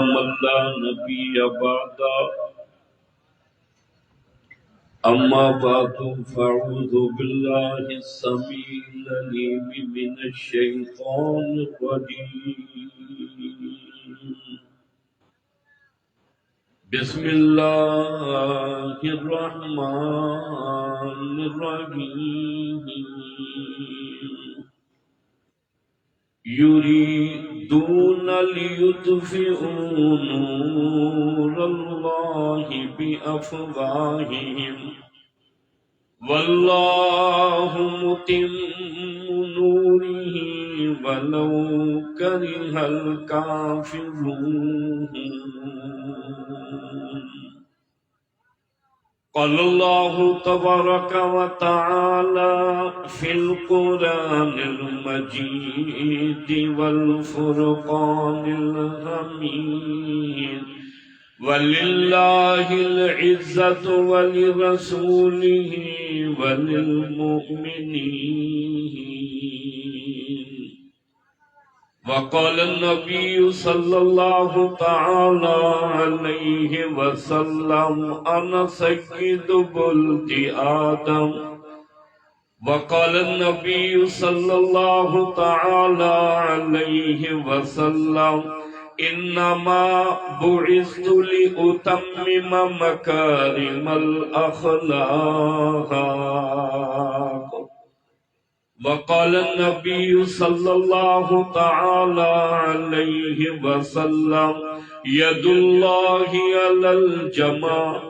من لا نبي بعد أما بعد فأعوذ بالله السميع العليم من الشيطان الرجيم بسم الله الرحمن الرحيم يريدون ليطفئوا نور الله بأفواههم والله متم نوره ولو كره الكافرون قال الله تبارك وتعالى في القرآن المجيد والفرقان الحميد ولله العزة ولرسوله وللمؤمنين وقال النبي صلى الله تعالى عليه وسلم أنا سيد ولد آدم وقال النبي صلى الله تعالى عليه وسلم إنما بعثت لأتمم مكارم الأخلاق وقال النبي صلى الله تعالى عليه وسلم يد الله على الجماعة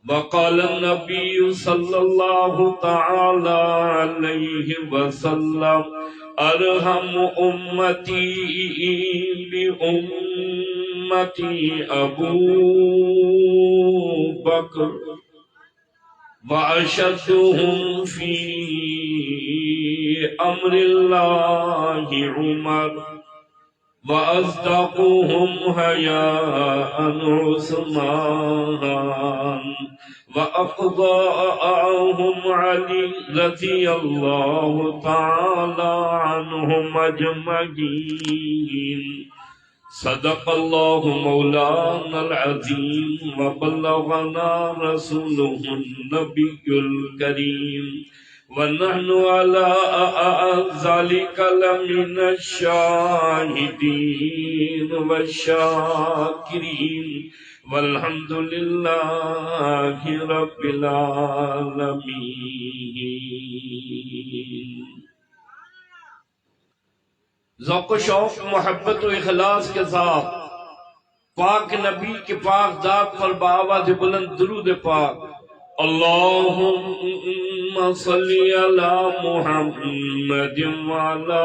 وقال النبي صلى الله تعالى عليه وسلم أرحم أمتي بأمتي أبو بكر وأشدهم في أمر الله عمر وأصدقهم حياء عثمان وأقضاءهم علي رضي الله تعالى عنهم أجمعين صدق الله مولانا العظيم وبلغنا رسوله النبي الكريم ونحن على ذلك لمن الشاهدين والشاكرين والحمد لله رب العالمين۔ ذوق و شوق، محبت و اخلاص کے ساتھ پاک نبی کے پاک ذات پر بآواز بلند درود پاک اللہم صلی علی محمد وعلی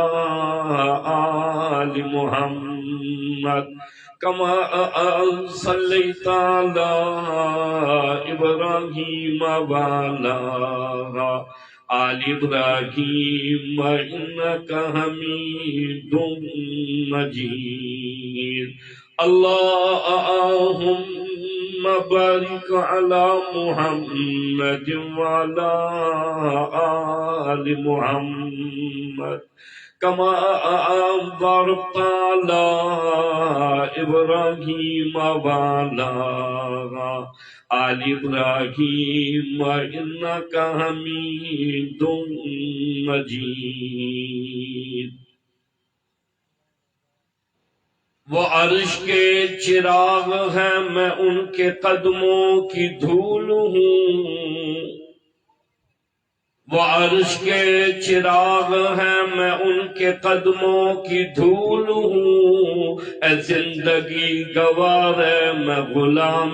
آل محمد کما صلیت علی ابراہیم وعلی آل ابراہیم انکا حمید مجید۔ اللہم بارک علی محمد وعلی آل محمد کما بارکت علی ابراہیم وعلی آل ابراہیم انکا حمید مجید۔ وہ عرش کے چراغ ہیں میں ان کے قدموں کی دھول ہوں، وہ عرش کے چراغ ہیں میں ان کے قدموں کی دھول ہوں، اے زندگی گوار ہے میں غلام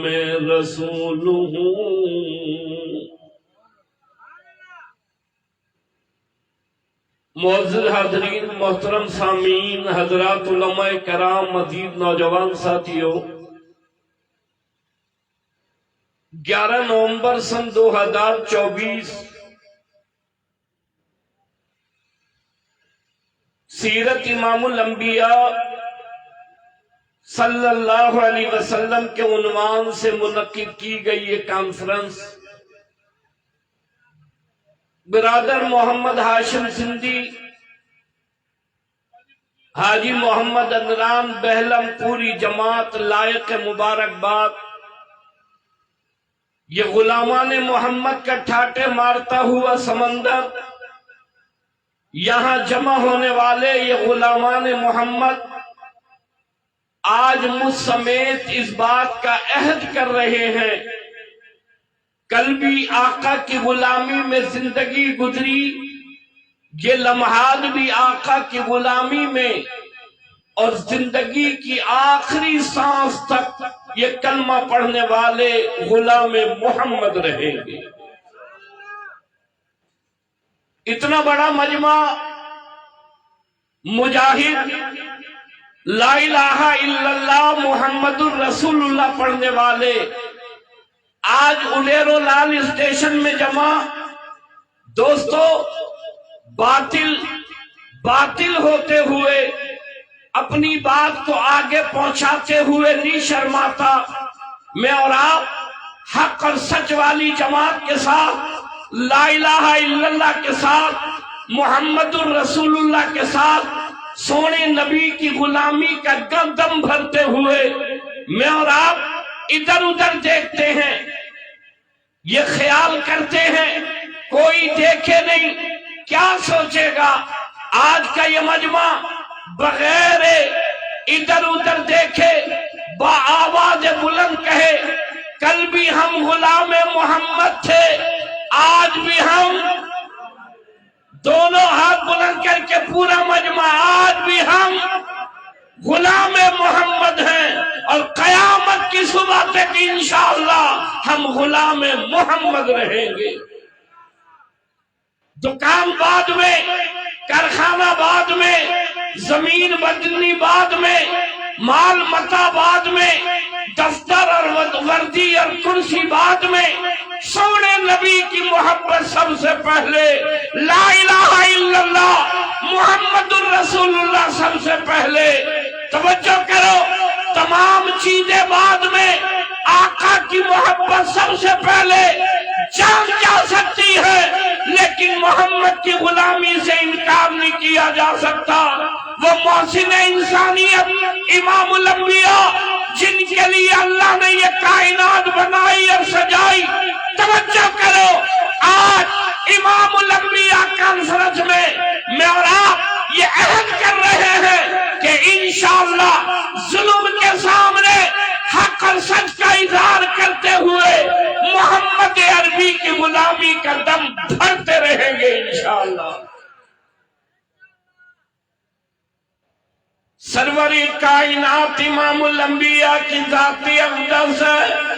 رسول ہوں۔ معزز حاضرین، محترم سامعین، حضرات علماء کرام، مزید نوجوان ساتھیوں، 11 نومبر سن 2024 سیرت امام الانبیاء صلی اللہ علیہ وسلم کے عنوان سے منعقد کی گئی یہ کانفرنس برادر محمد ہاشم سندھی حاجی محمد عدنان بہلم، پوری جماعت لائق مبارکباد۔ یہ غلامان محمد کا ٹھاٹے مارتا ہوا سمندر، یہاں جمع ہونے والے یہ غلامان محمد آج مجھ سمیت اس بات کا عہد کر رہے ہیں، کل بھی آقا کی غلامی میں زندگی گزری، یہ لمحات بھی آقا کی غلامی میں، اور زندگی کی آخری سانس تک یہ کلمہ پڑھنے والے غلام محمد رہیں گے۔ اتنا بڑا مجمع مجاہد لا الہ الا اللہ محمد الرسول اللہ پڑھنے والے آج الیرو لال اسٹیشن میں جمع۔ دوستو، باطل ہوتے ہوئے اپنی بات کو آگے پہنچاتے ہوئے نہیں شرماتا۔ میں اور آپ حق اور سچ والی جماعت کے ساتھ، لا الہ الا اللہ کے ساتھ، محمد الرسول اللہ کے ساتھ، سونے نبی کی غلامی کا دم بھرتے ہوئے میں اور آپ ادھر ادھر دیکھتے ہیں، یہ خیال کرتے ہیں کوئی دیکھے نہیں، کیا سوچے گا۔ آج کا یہ مجمع بغیر ادھر ادھر دیکھے با آواز بلند کہے، کل بھی ہم غلام محمد تھے، آج بھی ہم، دونوں ہاتھ بلند کر کے پورا مجمع، آج بھی ہم غلام محمد ہیں، اور قیامت کی صبح تک انشاءاللہ ہم غلام محمد رہیں گے۔ دکان بعد میں، کارخانہ بعد میں، زمین بدلنی بعد میں، مال متا بعد میں، دفتر اور وردی اور کرسی بعد میں، سونے نبی کی محبت سب سے پہلے، لا الہ الا اللہ محمد الرسول اللہ سب سے پہلے۔ توجہ کرو، تمام چیزیں بعد میں، آقا کی محبت سب سے پہلے۔ جان جا سکتی ہے لیکن محمد کی غلامی سے انکار نہیں کیا جا سکتا۔ وہ محسن انسانیت، امام الانبیاء، جن کے لیے اللہ نے یہ کائنات بنائی اور سجائی۔ توجہ کرو، آج امام الانبیاء کانفرنس میں اور آپ یہ عہد کر رہے ہیں کہ انشاءاللہ ظلم کے سامنے حق اور سچ کا اظہار کرتے ہوئے محمد عربی کی غلامی کا دم بھرتے رہیں گے انشاءاللہ۔ سرور کائنات امام الانبیاء کی ذاتی اقدس ہے۔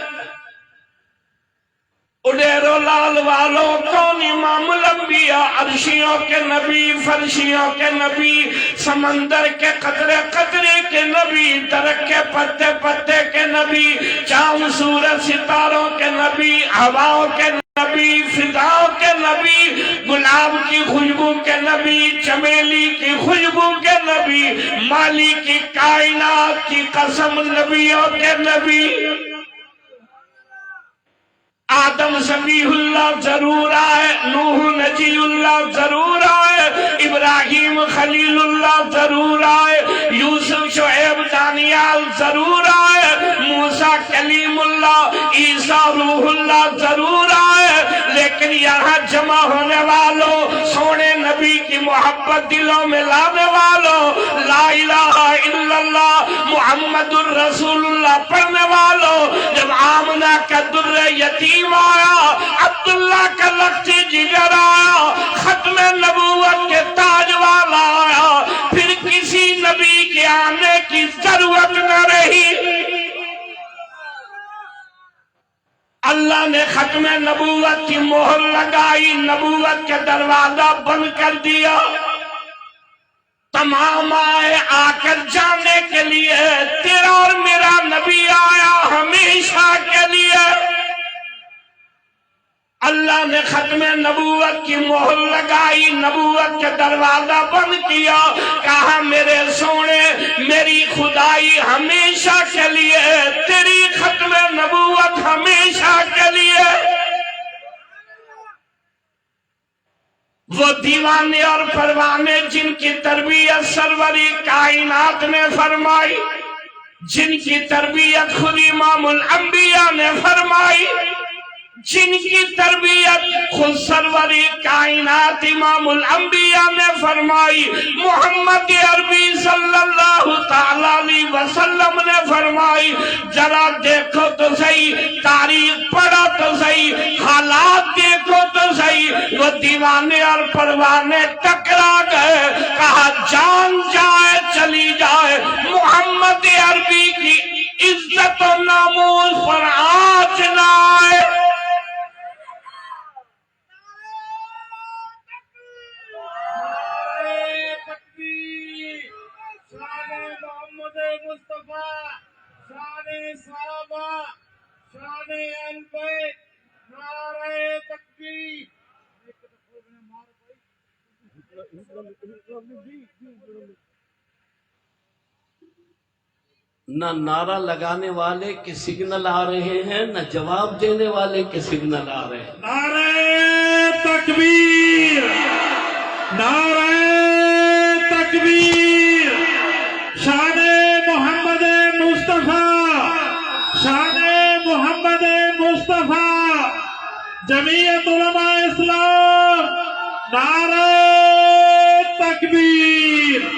اڈیرو لال والوں کون امام الانبیاء؟ عرشیوں کے نبی، فرشیوں کے نبی، سمندر کے قطرے قطرے کے نبی، درخت کے پتے پتے کے نبی، چاند سورج ستاروں کے نبی، ہواؤں کے نبی، فضاؤں کے نبی، گلاب کی خوشبو کے نبی، چمیلی کی خوشبو کے نبی، مالی کی کائنات کی قسم نبیوں کے نبی۔ آدم صفی اللہ ضرور آئے، نوح نجی اللہ ضرور آئے، ابراہیم خلیل اللہ ضرور آئے، یوسف شعیب دانیال ضرور آئے، موسیٰ کلیم اللہ، عیسیٰ روح اللہ ضرور آئے، لیکن یہاں جمع ہونے والوں، سونے نبی کی محبت دلوں میں لانے والوں، لا الہ الا اللہ محمد الرسول اللہ پڑھنے والوں، جب آمنہ کا در یتیم آیا، عبداللہ کا لختی جگر آیا، ختم نبوت کے تاج والا آیا، پھر کسی نبی کے آنے کی ضرورت نہ رہی۔ اللہ نے ختم نبوت کی مہر لگائی، نبوت کے دروازہ بند کر دیا۔ تمام آئے آ کر جانے کے لیے، تیرا اور میرا نبی آیا ہمیشہ کے لیے۔ اللہ نے ختم نبوت کی مہر لگائی، نبوت کے دروازہ بند کیا، کہا میرے سونے میری خدائی ہمیشہ کے لیے، تیری ختم نبوت ہمیشہ کے لیے۔ وہ دیوانے اور پروانے جن کی تربیت سروری کائنات نے فرمائی، جن کی تربیت خود امام الانبیاء نے فرمائی، جن کی تربیت خود سروری کائنات امام الانبیاء نے فرمائی، محمد عربی صلی اللہ تعالی علیہ وسلم نے فرمائی، ذرا دیکھو تو صحیح، تاریخ پڑھو تو صحیح، حالات دیکھو تو صحیح، وہ دیوانے اور پروانے ٹکرا گئے، کہا جان جائے چلی جائے، محمد عربی کی عزت و ناموس پر آنچ نہ آئے۔ مصطفیٰ، شان صحابہ، شان اہل بیت، نعرہ تکبیر۔ نہ نعرہ لگانے والے کے سگنل آ رہے ہیں، نہ جواب دینے والے کے سگنل آ رہے ہیں۔ نعرہ تکبیر، نعرہ تکبیر، شان محمد مصطفیٰ، شان محمد مصطفیٰ، جمعیت علماء اسلام، نعرہ تکبیر۔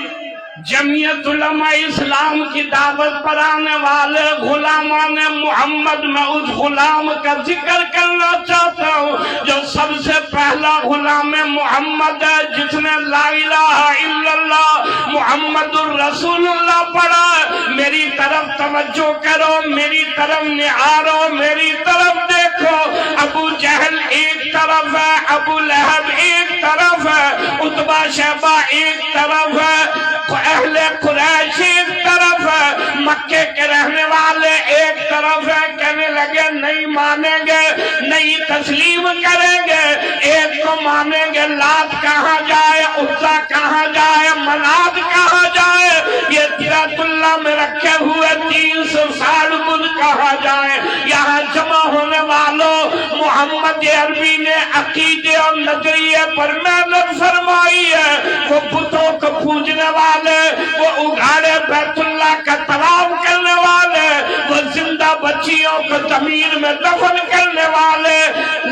جمعیت علماء اسلام کی دعوت پر آنے والے غلامان محمد، میں اس غلام کا ذکر کرنا چاہتا ہوں جو سب سے پہلا غلام محمد ہے، جس نے لا الہ الا اللہ محمد الرسول اللہ پڑھا ہے۔ میری طرف توجہ کرو، میری طرف نہارو، میری طرف دیکھو۔ ابو جہل ایک طرف ہے، ابو لہب ایک طرف ہے، عتبہ شیبہ ایک طرف ہے، اہل قریش ایک طرف ہے، مکے کے رہنے والے ایک طرف ہے۔ کہنے لگے نہیں مانیں گے، نہیں تسلیم کریں گے، ایک کو مانیں گے، لات کہاں جائے، عزا کہاں جائے، منات کہاں جائے، یہ بیت اللہ میں رکھے ہوئے 360 بدھ کہاں جائے۔ یہاں جمع ہونے والوں، محمد عربی نے عقیدے اور نظریے پر محنت فرمائی ہے۔ وہ بتوں کو پوجنے والے، وہ اگاڑے بیت اللہ کا طواف کرنے والے، وہ زندہ بچیوں کو زمین میں دفن کرنے والے،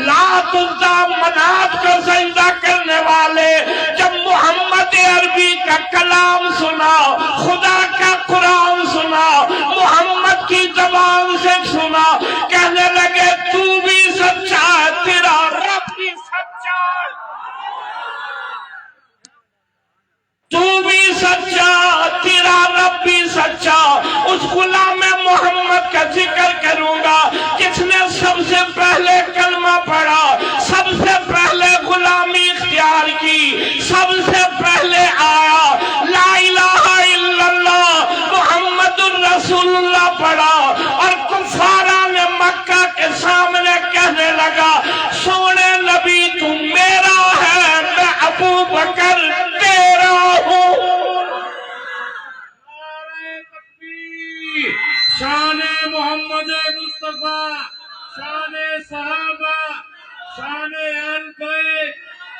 لات عزا منات کو سجدہ کرنے والے، جب محمد عربی کا کلام سنا، خدا کا قرآن سنا، محمد کی زبان سے سنا، کہنے لگے تو بھی سچا ہے، تیرا رب بھی سچا ہے، تو بھی سچا، تیرا رب بھی سچا۔ اس غلام محمد کا ذکر کروں گا جس نے سب سے پہلے کلمہ پڑھا، سب سے پہلے غلامی اختیار کی، سب سے پہلے آیا لا الہ الا اللہ محمد الرسول اللہ پڑھا، اور کفاران مکہ کے سامنے کہنے لگا سونے نبی تو میرا ہے، میں ابو بکر تیرا ہوں۔ شان محمد مصطفیٰ، شان صحابہ، شان اہل بیت،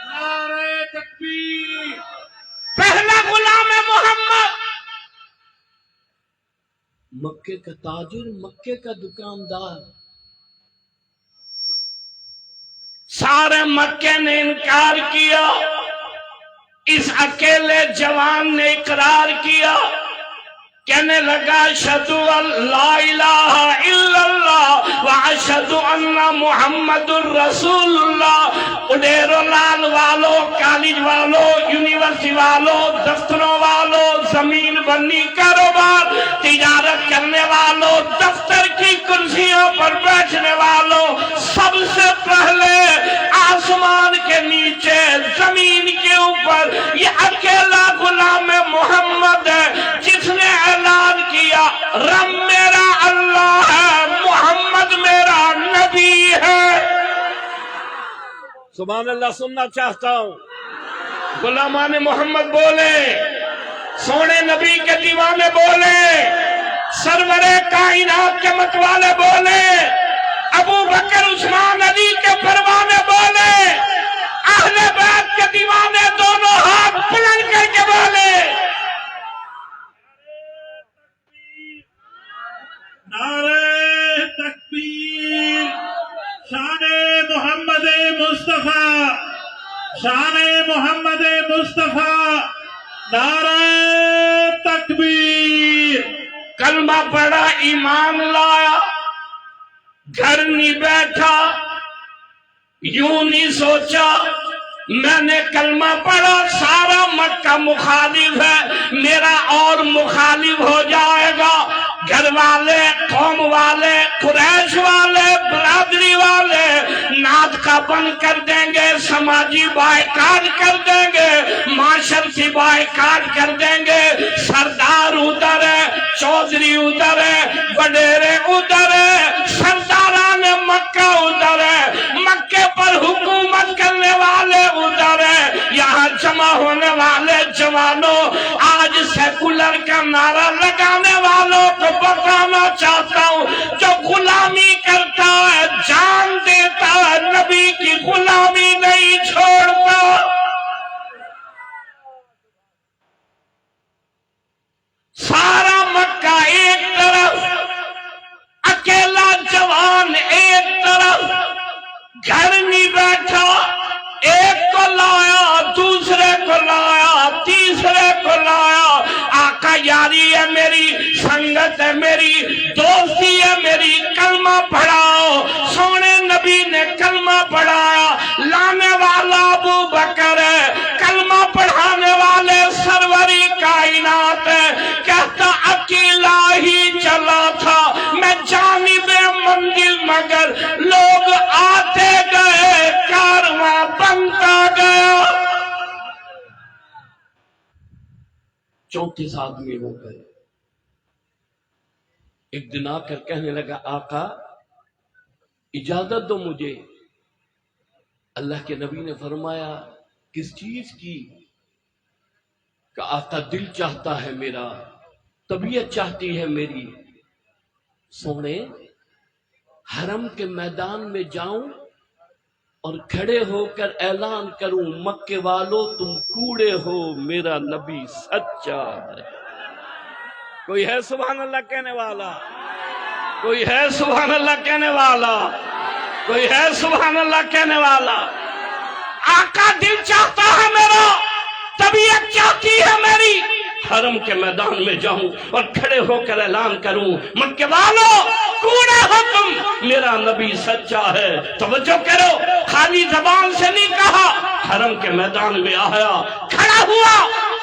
نعرہ تکبیر۔ پہلا غلام محمد، مکے کا تاجر، مکے کا دکاندار، سارے مکے نے انکار کیا، اس اکیلے جوان نے اقرار کیا، کہنے لگا اشہدو ان لا الہ الا اللہ واشہدو ان محمد الرسول اللہ۔ اڈیرو لال والو، کالج والو، یونیورسٹی والو، دفتروں والو، زمین بنی کاروبار، تجارت کرنے والو، دفتر کی کرسیوں پر بیٹھنے والوں، سب سے پہلے آسمان کے نیچے، زمین کے اوپر یہ اکیلا غلام محمد ہے جس نے اعلان کیا رب میرا اللہ ہے، محمد میرا نبی ہے۔ سبحان اللہ سننا چاہتا ہوں، غلامان محمد بولے، سونے نبی کے دیوانے بولے، سرور کائنات کے متوالے بولے، ابو بکر عثمان علی کے پروانے بولے، اہل بیت کے دیوانے دونوں ہاتھ بلند کر کے بولے نعرہ تکبیر، شان محمد مصطفیٰ، شان محمد مصطفیٰ، نعرہ تکبیر۔ کلمہ پڑھا، ایمان لایا، گھر نہیں بیٹھا، یوں نہیں سوچا میں نے کلمہ پڑھا سارا مکہ مخالف ہے، میرا اور مخالف ہو جائے گا، گھر والے، قوم والے، قریش والے، برادری والے ناطقہ بند کر دیں گے، سماجی بائیکاٹ کر دیں گے، معاشرتی بائیکاٹ کر دیں گے، سردار ادھر ہے، چودھری ادھر ہے، وڈیرے ادھر ہے، سرداران مکہ ادھر ہے، مکے پر حکومت کرنے والے ادھر ہے، یہاں جمع ہونے والے جوانوں، آج سیکولر کا نعرہ لگانے والوں کو بتانا چاہتا ہوں، جو غلامی کرتا ہے جان دیتا ہے، نبی کی غلامی نہیں چھوڑتا۔ سارا مکہ ایک طرف، اکیلا جوان ایک طرف، گھر نہیں بیٹھا، ایک کو لایا، دوسرے کو لایا، تیسرے کو لایا، آقا یاری ہے میری، سنگت ہے میری، دوستی ہے میری، کلمہ پڑھاؤ۔ سونے نبی نے کلمہ پڑھایا، لانے والا ابو بکر ہے، کلمہ پڑھانے والے سروری کائنات ہے، کہتا اکیلا ہی چلا تھا میں جانب منزل، مگر لوگ آتے گئے، کارواں بنتا گیا۔ 34 آدمی ہو گئے۔ ایک دن آ کر کہنے لگا آقا اجازت دو مجھے۔ اللہ کے نبی نے فرمایا کس چیز کی؟ کہ آقا دل چاہتا ہے میرا، طبیعت چاہتی ہے میری، سونے حرم کے میدان میں جاؤں اور کھڑے ہو کر اعلان کروں مکے والو تم کوڑے ہو، میرا نبی سچا ہے۔ کوئی ہے سبحان اللہ کہنے والا؟ کوئی ہے سبحان اللہ کہنے والا؟ کوئی ہے سبحان اللہ کہنے والا؟ آقا دل چاہتا ہے میرا، طبیعت چاہتی ہے میری، حرم کے میدان میں جاؤں اور کھڑے ہو کر اعلان کروں مکے والو کوڑے ہو تم، میرا نبی سچا ہے۔ توجہ کرو، خالی زبان سے نہیں کہا، حرم کے میدان میں آیا، کھڑا ہوا،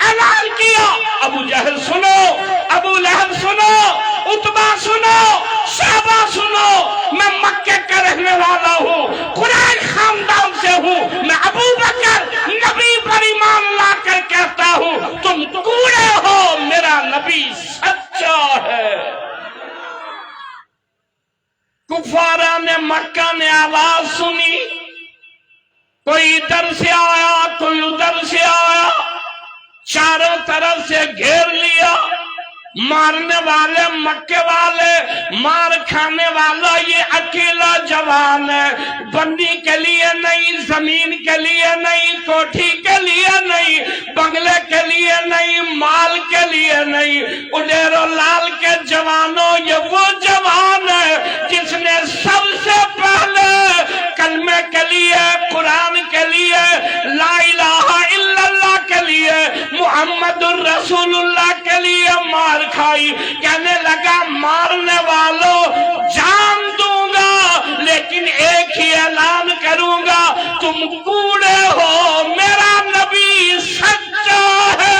اعلان کیا۔ ابو جہل سنو، ابو لہب سنو، عتبہ سنو، شیبہ سنو، میں مکے کا رہنے والا ہوں، قریش خاندان سے ہوں، میں ابو بکر نبی پر ایمان لا کر کہتا ہوں تم کوڑے ہو، میرا نبی سچا ہے۔ کفارہ نے مکہ نے آواز سنی، کوئی ادھر سے آیا، کوئی ادھر سے آیا، چاروں طرف سے گھیر لیا، مارنے والے مکے والے، مار کھانے والا یہ اکیلا جوان ہے، بندی کے لیے نہیں، زمین کے لیے نہیں، کوٹھی کے لیے نہیں، بنگلے کے لیے نہیں، مال کے لیے نہیں، اڈیر و لال کے جوانوں یہ وہ جوان ہے جس نے سب سے پہلے کلمے کے لیے، قرآن کے لیے، لا الہ الا اللہ کے لیے، محمد الرسول اللہ کے لیے مار کھائی۔ کہنے لگا مارنے والوں جان دوں گا، لیکن ایک ہی اعلان کروں گا تم کوڑے ہو، میرا نبی سچا ہے۔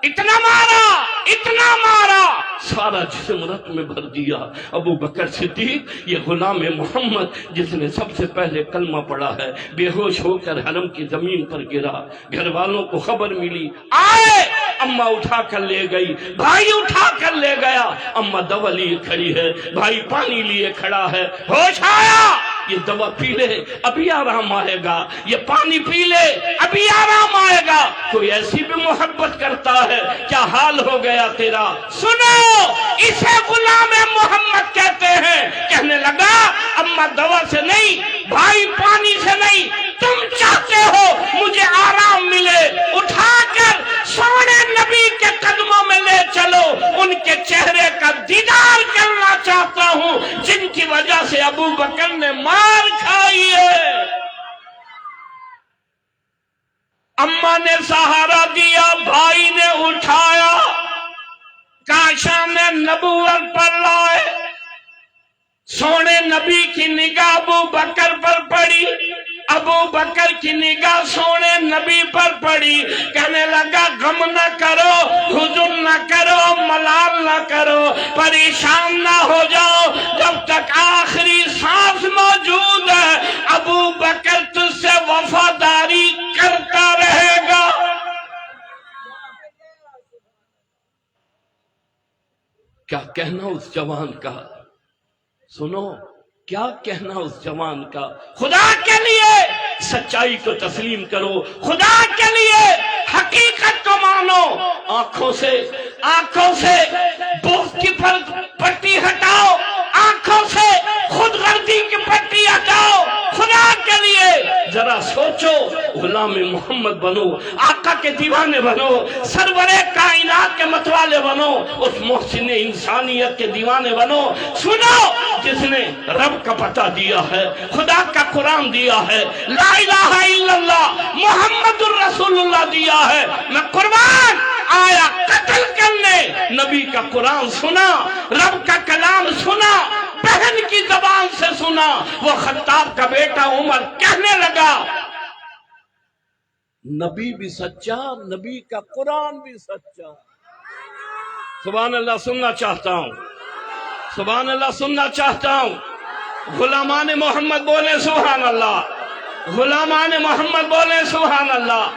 اتنا مارا، اتنا مارا، سارا جسم رت میں بھر دیا۔ ابو بکر صدیق یہ غلام محمد جس نے سب سے پہلے کلمہ پڑھا ہے، بے ہوش ہو کر حرم کی زمین پر گرا۔ گھر والوں کو خبر ملی، آئے، اماں اٹھا کر لے گئی، بھائی اٹھا کر لے گیا۔ اماں دوا لیے کھڑی ہے، بھائی پانی لیے کھڑا ہے۔ ہوش آیا، یہ دوا پی لے ابھی آرام آئے گا، یہ پانی پی لے ابھی آرام آئے گا۔ کوئی ایسی بھی محبت کرتا ہے، کیا حال ہو گیا تیرا؟ سنو، اسے غلام محمد کہتے ہیں۔ کہنے لگا اماں دوا سے نہیں، بھائی پانی سے نہیں، تم چاہتے ہو مجھے آرام ملے، اٹھا کر سونے نبی کے قدموں میں لے چلو، ان کے چہرے کا دیدار کرنا چاہتا ہوں جن کی وجہ سے ابو بکر نے مار کھائی ہے۔ اماں نے سہارا دیا، بھائی نے اٹھایا، کاشان نبوت پر لائے۔ سونے نبی کی نگاہ ابو بکر پر پڑی، ابو بکر کی نگاہ سونے نبی پر پڑی۔ کہنے لگا غم نہ کرو، حزن نہ کرو، ملال نہ کرو، پریشان نہ ہو جاؤ، جب تک آخری سانس موجود ہے ابو بکر تجھ سے وفاداری کرتا رہے گا۔ کیا کہنا اس جوان کا؟ سنو، کیا کہنا اس جوان کا؟ خدا کے لیے سچائی کو تسلیم کرو، خدا کے لیے حقیقت کو مانو۔ آنکھوں سے بغض کی پٹی ہٹاؤ، آنکھوں سے خود غرضی کی پٹی ہٹاؤ۔ خدا کے لیے ذرا سوچو، غلام محمد بنو، آقا کے دیوانے بنو، سرور کائنات کے متوالے بنو، اس محسن انسانیت کے دیوانے بنو۔ سنو، جس نے رب کا پتہ دیا ہے، خدا کا قرآن دیا ہے، لا الہ الا اللہ محمد الرسول اللہ دیا ہے، میں قربان آیا قتل کرنے۔ نبی کا قرآن سنا، رب کا کلام سنا، بہن کی زبان سے سنا۔ وہ خطاب کا بیٹا عمر کہنے لگا، نبی بھی سچا، نبی کا قرآن بھی سچا۔ سبحان اللہ سننا چاہتا ہوں، سبحان اللہ سننا چاہتا ہوں۔ غلامان محمد بولے سبحان اللہ، غلامان محمد بولے سبحان اللہ۔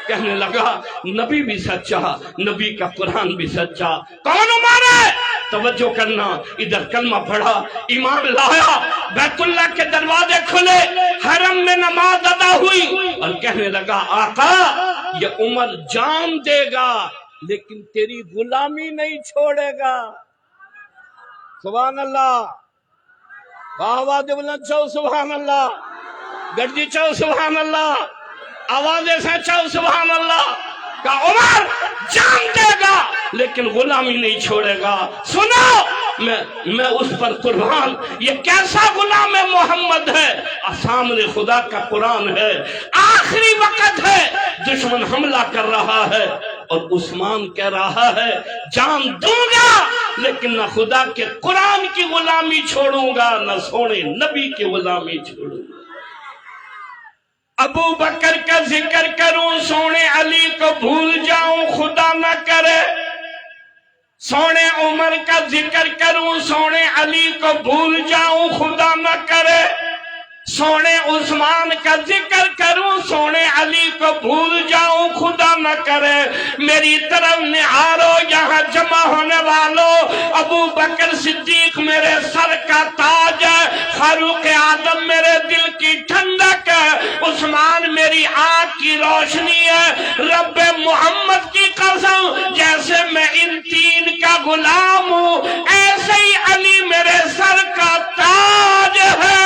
کہنے لگا نبی بھی سچا، نبی کا قرآن بھی سچا۔ کون عمر ہے؟ توجہ کرنا، ادھر کلمہ پڑھا، ایمان لایا، بیت اللہ کے دروازے کھلے، حرم میں نماز ادا ہوئی، اور کہنے لگا آقا یہ عمر جان دے گا لیکن تیری غلامی نہیں چھوڑے گا۔ سبحان اللہ، آواز بلند چاہو سبحان اللہ، گردی چاہو سبحان اللہ، آوازیں سے چاہو سبحان اللہ۔ کہ عمر جان دے گا لیکن غلامی نہیں چھوڑے گا۔ سنو، میں اس پر قربان، یہ کیسا غلام محمد ہے، سامنے خدا کا قرآن ہے، آخری وقت ہے، دشمن حملہ کر رہا ہے، اور عثمان کہہ رہا ہے جان دوں گا لیکن نہ خدا کے قرآن کی غلامی چھوڑوں گا، نہ سونے نبی کی غلامی چھوڑوں گا۔ ابو بکر کا ذکر کروں، سونے علی کو بھول جاؤں، خدا نہ کرے۔ سونے عمر کا ذکر کروں، سونے علی کو بھول جاؤں، خدا نہ کرے۔ سونے عثمان کا ذکر کروں، سونے علی کو بھول جاؤں، خدا نہ کرے۔ میری طرف نہارو یہاں جمع ہونے والوں، ابو بکر صدیق میرے سر کا تاج ہے، فاروق اعظم میرے دل کی ٹھنڈک ہے، عثمان میری آنکھ کی روشنی ہے۔ رب محمد کی قسم، جیسے میں ان تین کا غلام ہوں ایسے ہی علی میرے سر کا تاج ہے۔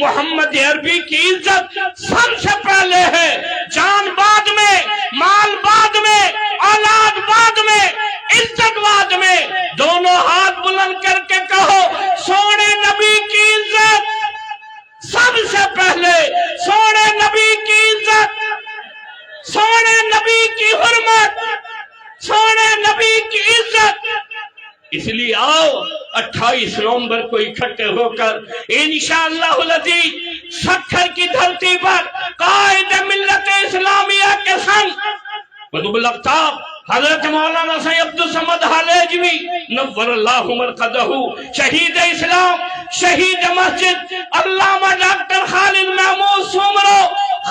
محمد عربی کی عزت سب سے پہلے ہے، جان بعد میں، مال بعد میں، اولاد بعد میں، عزت بعد میں۔ دونوں ہاتھ بلند کر کے کہو سونے نبی کی عزت سب سے پہلے، سونے نبی کی عزت، سونے نبی کی حرمت، سونے نبی کی عزت۔ اس لیے آؤ 28 نومبر کو اکٹھے ہو کر انشاءاللہ العزیز سکھر کی دھرتی پر قائد ملت اسلامیہ کے سنگ قطب الاقطاب حضرت مولانا سید عبدالصمد حلیجوی نور اللہ مرقدہ، شہید اسلام، شہید مسجد علامہ ڈاکٹر خالد محمود سومرو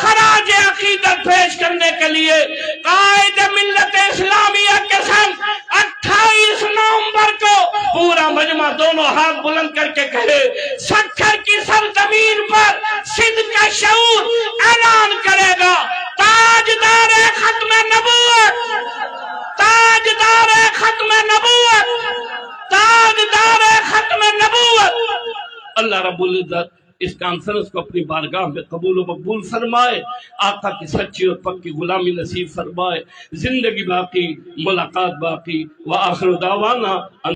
خراج عقیدت پیش کرنے کے لیے قائد ملت اسلامیہ کے سنگ 28 نومبر کو پورا مجمع دونوں ہاتھ بلند کر کے کہے سکھر کی سرزمین پر سندھ کا شعور اعلان کرے گا تاجدار ختم نبوت، تاجدار ختم نبوت، تاجدار ختم نبوت۔ اللہ رب العزت اس کانفرنس کو اپنی بارگاہ میں قبول و مقبول فرمائے، آقا کی سچی اور پکی غلامی نصیب فرمائے، زندگی باقی، ملاقات باقی۔ وآخر دعوانا